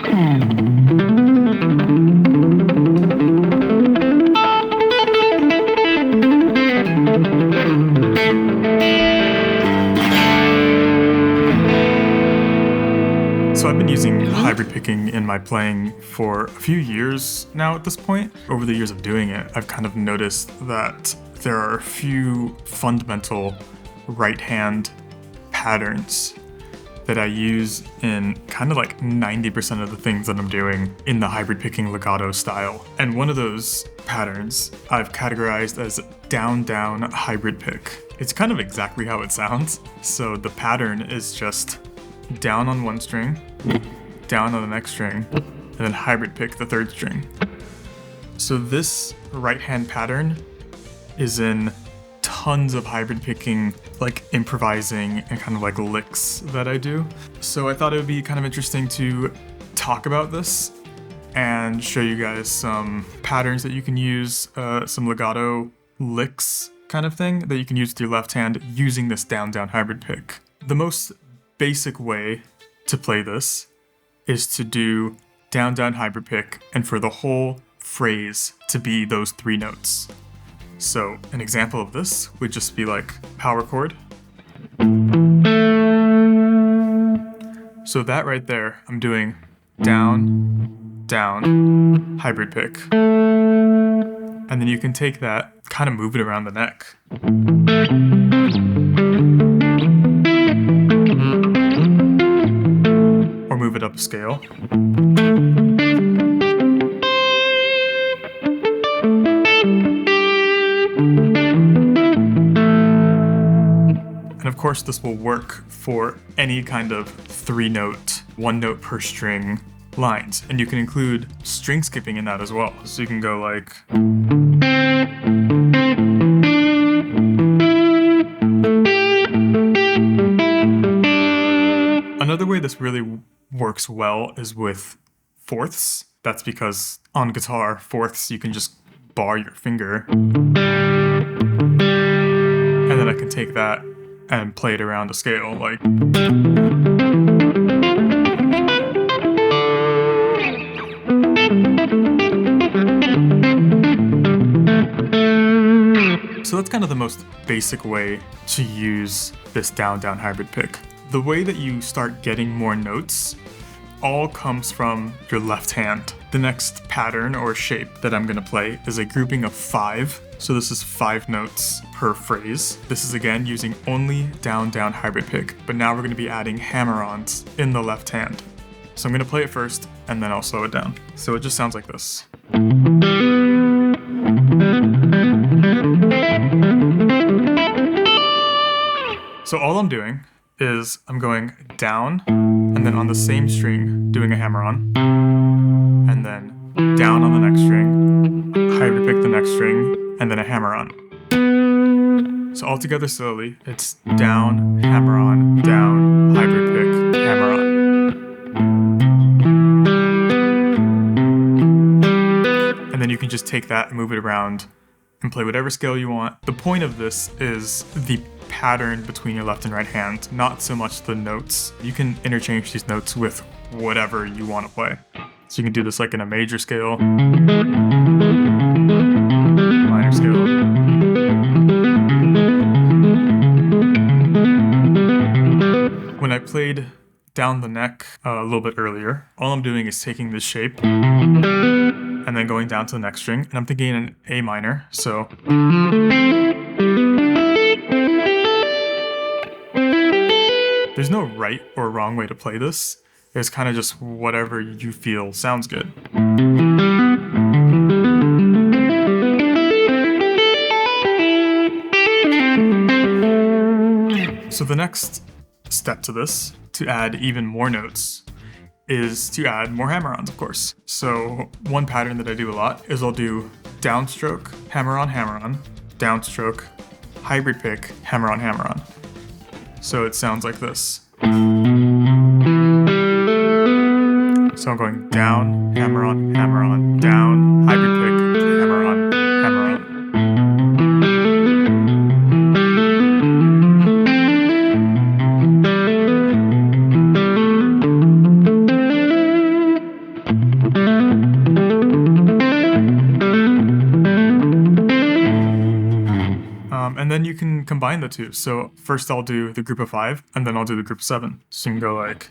So I've been using hybrid picking in my playing for a few years now at this point. Over the years of doing it, I've kind of noticed that there are a few fundamental right hand patterns that I use in kind of like 90% of the things that I'm doing in the hybrid picking legato style. And one of those patterns I've categorized as down-down hybrid pick. It's kind of exactly how it sounds. So the pattern is just down on one string, down on the next string, and then hybrid pick the third string. So this right hand pattern is in tons of hybrid picking, like improvising and kind of like licks that I do. So I thought it would be kind of interesting to talk about this and show you guys some patterns that you can use, some legato licks kind of thing that you can use with your left hand using this down-down hybrid pick. The most basic way to play this is to do down-down hybrid pick and for the whole phrase to be those three notes. So an example of this would just be like power chord. So that right there, I'm doing down, down, hybrid pick. And then you can take that, kind of move it around the neck. Or move it up a scale. And of course this will work for any kind of three note, one note per string lines. And you can include string skipping in that as well. So you can go like... Another way this really works well is with fourths. That's because on guitar, fourths, you can just bar your finger. And then I can take that and play it around a scale, like... So that's kind of the most basic way to use this down-down hybrid pick. The way that you start getting more notes all comes from your left hand. The next pattern or shape that I'm going to play is a grouping of 5. So this is 5 notes per phrase. This is again using only down-down hybrid pick, but now we're going to be adding hammer-ons in the left hand. So I'm going to play it first and then I'll slow it down. So it just sounds like this. So all I'm doing is I'm going down and then on the same string doing a hammer-on, and then down on the next string, hybrid pick the next string, and then a hammer-on. So all together slowly, it's down, hammer-on, down, hybrid pick, hammer-on. And then you can just take that and move it around and play whatever scale you want. The point of this is the pattern between your left and right hand, not so much the notes. You can interchange these notes with whatever you want to play. So you can do this like in a major scale, minor scale. When I played down the neck a little bit earlier, all I'm doing is taking this shape and then going down to the next string, and I'm thinking in A minor, so... There's no right or wrong way to play this. It's kind of just whatever you feel sounds good. So the next step to this, to add even more notes, is to add more hammer-ons, of course. So one pattern that I do a lot is I'll do downstroke, hammer-on, hammer-on, downstroke, hybrid pick, hammer-on, hammer-on. So it sounds like this. So I'm going down, hammer-on, hammer-on, down, hybrid pick, hammer-on, hammer-on. can combine the two. So first I'll do the group of 5, and then I'll do the group of 7. So you can go like...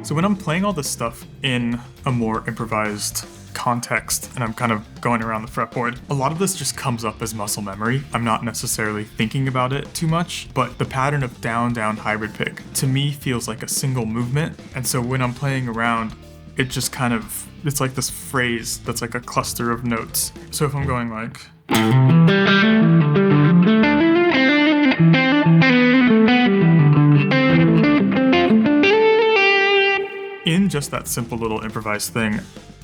So when I'm playing all this stuff in a more improvised context and I'm kind of going around the fretboard, a lot of this just comes up as muscle memory. I'm not necessarily thinking about it too much, but the pattern of down, down, hybrid pick to me feels like a single movement. And so when I'm playing around, it just kind of, it's like this phrase that's like a cluster of notes. So if I'm going like... in just that simple little improvised thing,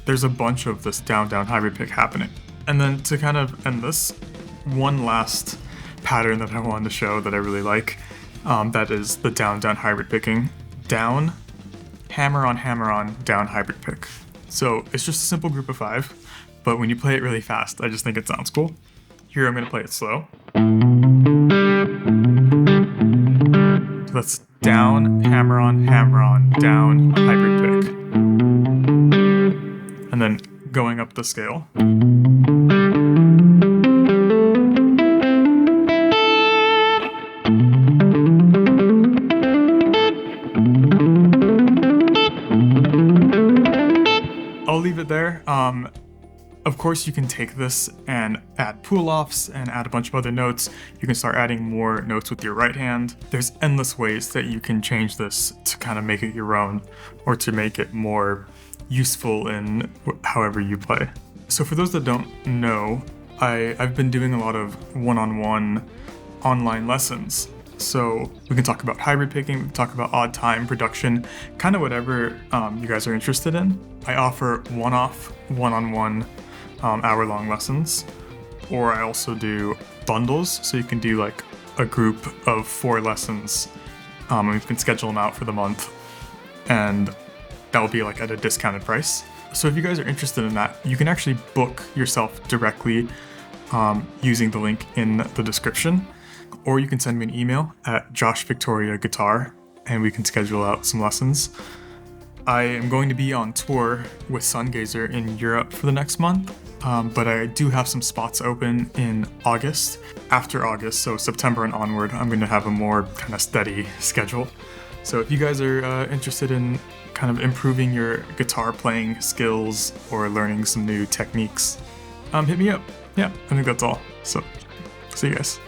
there's a bunch of this down-down hybrid pick happening. And then to kind of end this, one last pattern that I wanted to show that I really like, that is the down-down hybrid picking. Down, hammer on, down hybrid pick. So it's just a simple group of 5, but when you play it really fast, I just think it sounds cool. Here I'm going to play it slow. So that's down, hammer on, down, hybrid pick. And then going up the scale. I'll leave it there. Of course, you can take this and add pull-offs and add a bunch of other notes. You can start adding more notes with your right hand. There's endless ways that you can change this to kind of make it your own or to make it more useful in however you play. So for those that don't know, I've been doing a lot of one-on-one online lessons. So we can talk about hybrid picking, we can talk about odd time production, kind of whatever you guys are interested in. I offer one-off, one-on-one hour-long lessons, or I also do bundles, so you can do like a group of 4 lessons, and you can schedule them out for the month, and that will be like at a discounted price. So if you guys are interested in that, you can actually book yourself directly using the link in the description, or you can send me an email at joshvictoriaguitar, and we can schedule out some lessons. I am going to be on tour with Sungazer in Europe for the next month, but I do have some spots open in August. After August, so September and onward, I'm going to have a more kind of steady schedule. So if you guys are interested in kind of improving your guitar playing skills or learning some new techniques, hit me up. Yeah, I think that's all. So, see you guys.